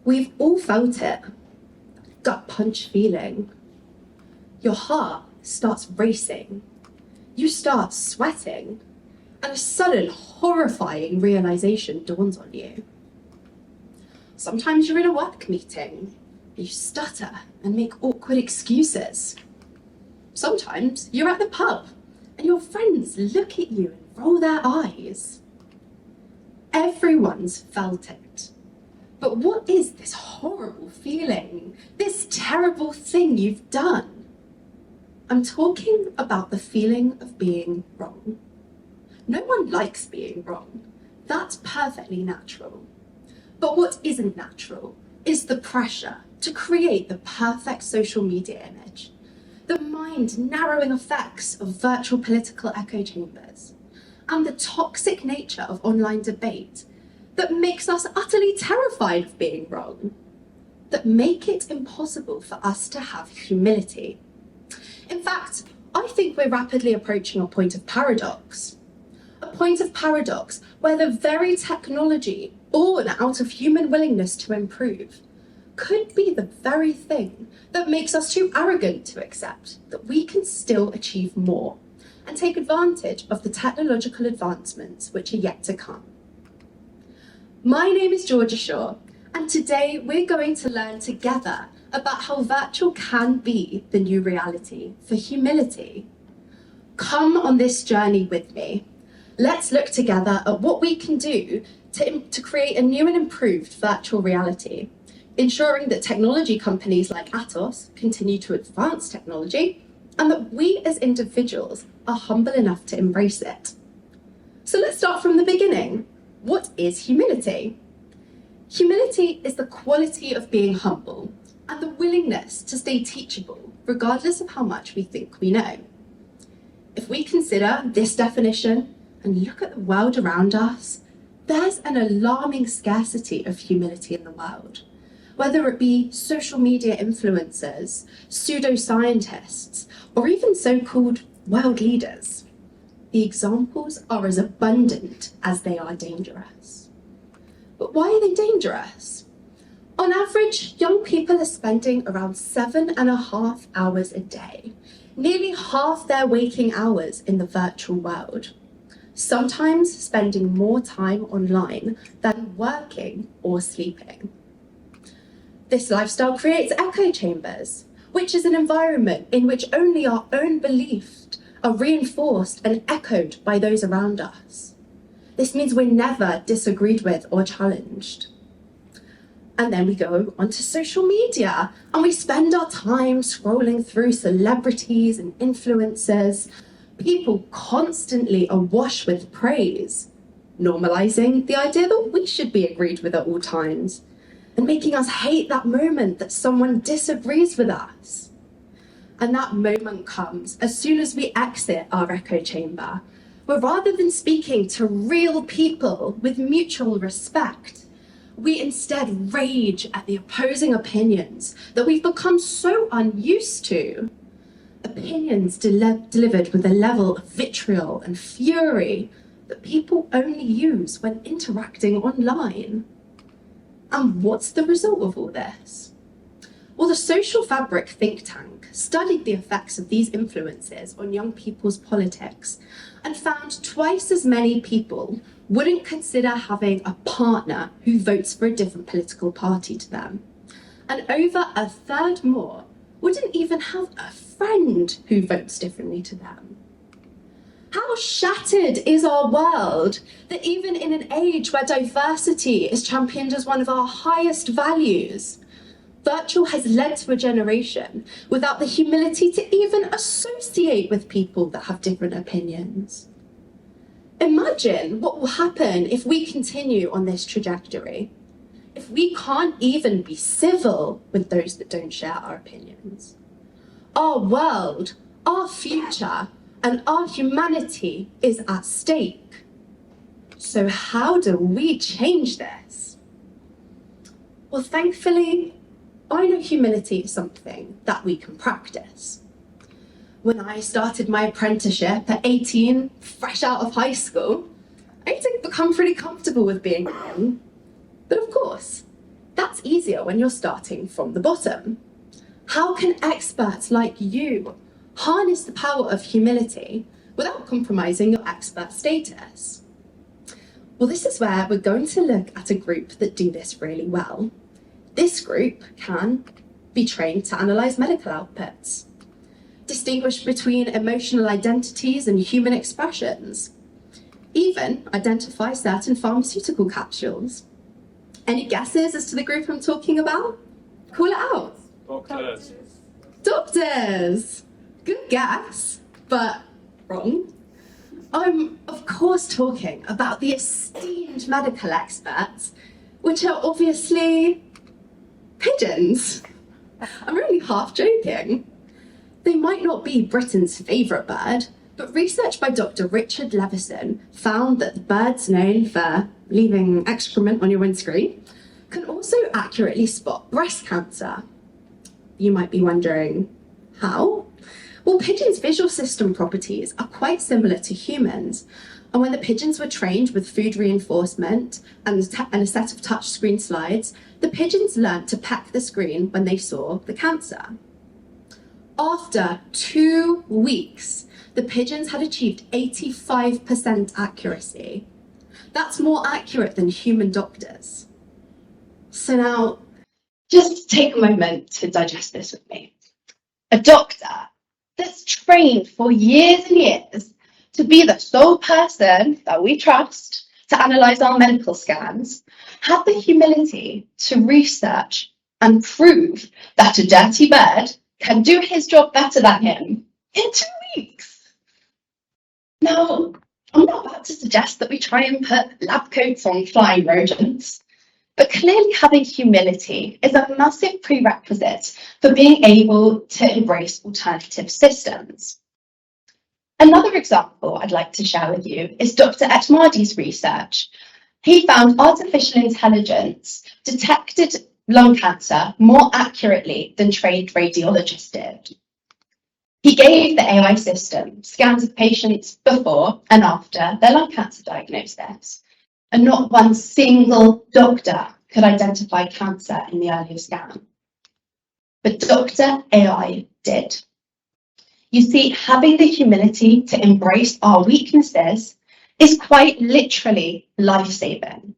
We've all felt it. Gut punch feeling. Your heart starts racing. You start sweating. And a sudden, horrifying realization dawns on you. Sometimes you're in a work meeting. You stutter and make awkward excuses. Sometimes you're at the pub and your friends look at you and roll their eyes. Everyone's felt it. But what is this horrible feeling, this terrible thing you've done? I'm talking about the feeling of being wrong. No one likes being wrong. That's perfectly natural. But what isn't natural is the pressure to create the perfect social media image, the mind-narrowing effects of virtual political echo chambers, and the toxic nature of online debate that makes us utterly terrified of being wrong, that make it impossible for us to have humility. In fact, I think we're rapidly approaching a point of paradox. A point of paradox where the very technology born out of human willingness to improve could be the very thing that makes us too arrogant to accept that we can still achieve more and take advantage of the technological advancements which are yet to come. My name is Georgia Shaw, and today we're going to learn together about how virtual can be the new reality for humility. Come on this journey with me. Let's look together at what we can do to create a new and improved virtual reality, ensuring that technology companies like Atos continue to advance technology and that we as individuals are humble enough to embrace it. So let's start from the beginning. What is humility? Humility is the quality of being humble and the willingness to stay teachable, regardless of how much we think we know. If we consider this definition and look at the world around us, there's an alarming scarcity of humility in the world, whether it be social media influencers, pseudoscientists, or even so-called world leaders. The examples are as abundant as they are dangerous. But why are they dangerous? On average, young people are spending around 7.5 hours a day, nearly half their waking hours in the virtual world, sometimes spending more time online than working or sleeping. This lifestyle creates echo chambers, which is an environment in which only our own beliefs are reinforced and echoed by those around us. This means we're never disagreed with or challenged. And then we go onto social media and we spend our time scrolling through celebrities and influencers, people constantly awash with praise, normalizing the idea that we should be agreed with at all times, and making us hate that moment that someone disagrees with us. And that moment comes as soon as we exit our echo chamber, where rather than speaking to real people with mutual respect, we instead rage at the opposing opinions that we've become so unused to. Opinions delivered with a level of vitriol and fury that people only use when interacting online. And what's the result of all this? Well, the Social Fabric think tank studied the effects of these influences on young people's politics and found twice as many people wouldn't consider having a partner who votes for a different political party to them. And over a third more wouldn't even have a friend who votes differently to them. How shattered is our world that even in an age where diversity is championed as one of our highest values, virtual has led to a generation without the humility to even associate with people that have different opinions. Imagine what will happen if we continue on this trajectory, if we can't even be civil with those that don't share our opinions. Our world, our future, and our humanity is at stake. So how do we change this? Well, thankfully, I know humility is something that we can practice. When I started my apprenticeship at 18, fresh out of high school, I had to become pretty comfortable with being wrong. But of course, That's easier when you're starting from the bottom. How can experts like you harness the power of humility without compromising your expert status? Well, this is where we're going to look at a group that do this really well. This group can be trained to analyse medical outputs, distinguish between emotional identities and human expressions, even identify certain pharmaceutical capsules. Any guesses as to the group I'm talking about? Call it out. Doctors. Doctors! Good guess, but wrong. I'm, of course, talking about the esteemed medical experts, which are obviously pigeons. I'm really half joking. They might not be Britain's favourite bird, but research by Dr. Richard Levison found that the birds known for leaving excrement on your windscreen can also accurately spot breast cancer. You might be wondering, how? Well, pigeons' visual system properties are quite similar to humans, and when the pigeons were trained with food reinforcement and a set of touchscreen slides, the pigeons learnt to peck the screen when they saw the cancer. After 2 weeks, the pigeons had achieved 85% accuracy. That's more accurate than human doctors. So now, just take a moment to digest this with me. A doctor that's trained for years and years to be the sole person that we trust to analyse our medical scans had the humility to research and prove that a dirty bird can do his job better than him in 2 weeks. Now, I'm not about to suggest that we try and put lab coats on flying rodents, but clearly having humility is a massive prerequisite for being able to embrace alternative systems. Another example I'd like to share with you is Dr. Etmadi's research. He found artificial intelligence detected lung cancer more accurately than trained radiologists did. He gave the AI system scans of patients before and after their lung cancer diagnosis, and not one single doctor could identify cancer in the earlier scan. But Dr. AI did. You see, having the humility to embrace our weaknesses is quite literally life-saving.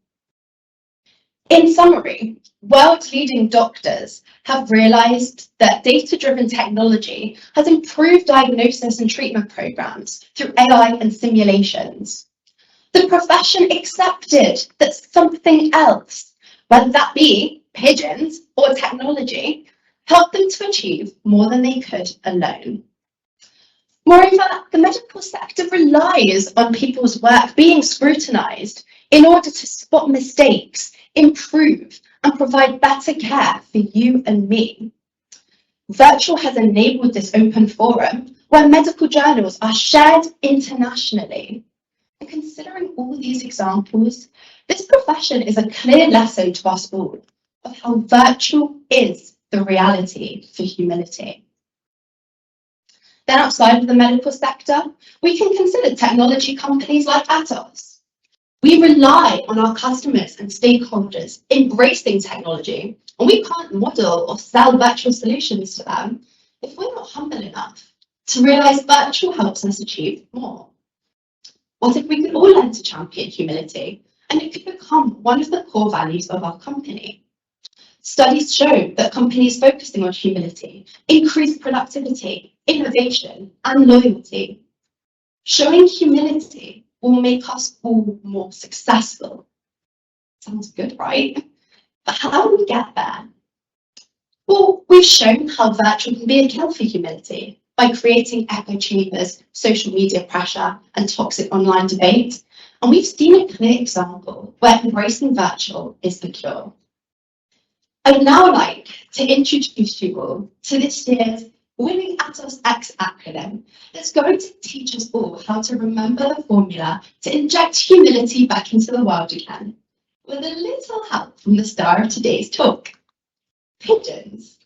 In summary, world-leading doctors have realised that data-driven technology has improved diagnosis and treatment programs through AI and simulations. The profession accepted that something else, whether that be pigeons or technology, helped them to achieve more than they could alone. Moreover, the medical sector relies on people's work being scrutinised in order to spot mistakes, improve, and provide better care for you and me. Virtual has enabled this open forum where medical journals are shared internationally. And considering all these examples, this profession is a clear lesson to us all of how virtual is the reality for humility. Then outside of the medical sector, we can consider technology companies like Atos. We rely on our customers and stakeholders embracing technology, and we can't model or sell virtual solutions to them if we're not humble enough to realise virtual helps us achieve more. What if we could all learn to champion humility and it could become one of the core values of our company? Studies show that companies focusing on humility increase productivity, innovation, and loyalty. Showing humility will make us all more successful. Sounds good, right? But how do we get there? Well, we've shown how virtual can be a kill for humility by creating echo chambers, social media pressure, and toxic online debate. And we've seen a clear example where embracing virtual is the cure. I would now like to introduce you all to this year's winning AtosX acronym that's going to teach us all how to remember the formula to inject humility back into the world again, with a little help from the star of today's talk, pigeons.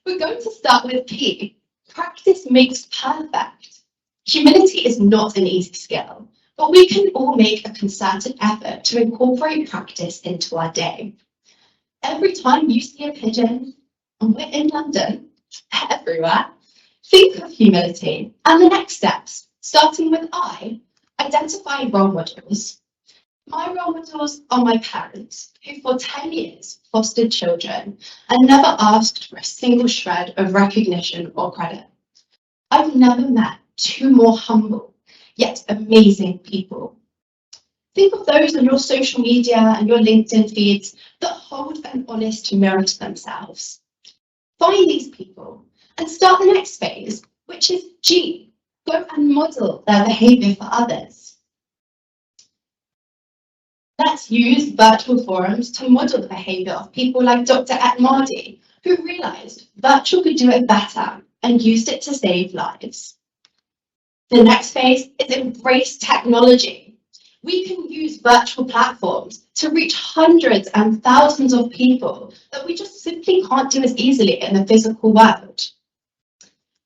We're going to start with P. Practice makes perfect. Humility is not an easy skill, but we can all make a concerted effort to incorporate practice into our day. Every time you see a pigeon, and we're in London, everywhere, think of humility and the next steps, starting with identifying role models. My role models are my parents, who for 10 years fostered children and never asked for a single shred of recognition or credit. I've never met two more humble, yet amazing people. Think of those on your social media and your LinkedIn feeds that hold an honest mirror to themselves. Find these people and start the next phase, which is G, go and model their behaviour for others. Let's use virtual forums to model the behaviour of people like Dr. Atmadi, who realised virtual could do it better and used it to save lives. The next phase is embrace technology. We can use virtual platforms to reach hundreds and thousands of people that we just simply can't do as easily in the physical world.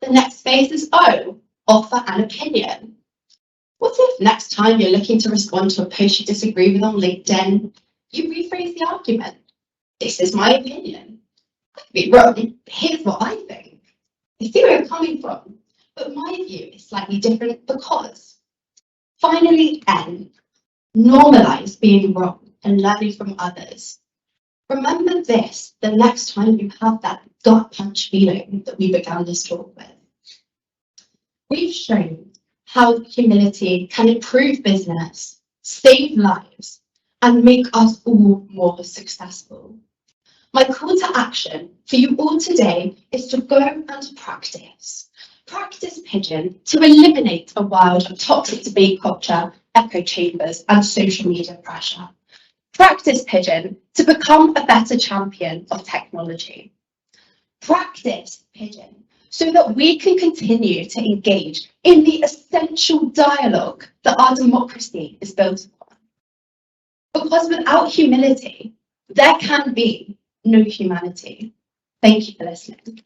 The next phase is O, offer an opinion. What if next time you're looking to respond to a post you disagree with on LinkedIn, you rephrase the argument? This is my opinion. I could be wrong, but here's what I think. I see where you're coming from, but my view is slightly different because. Finally, N, normalize being wrong and learning from others. Remember this the next time you have that gut punch feeling that we began this talk with. We've shown how humility can improve business, save lives, and make us all more successful. My call to action for you all today is to go and practice. Practice Pigeon to eliminate a world of toxic debate culture, echo chambers, and social media pressure. Practice Pigeon to become a better champion of technology. Practice Pigeon so that we can continue to engage in the essential dialogue that our democracy is built upon. Because without humility, there can be no humanity. Thank you for listening.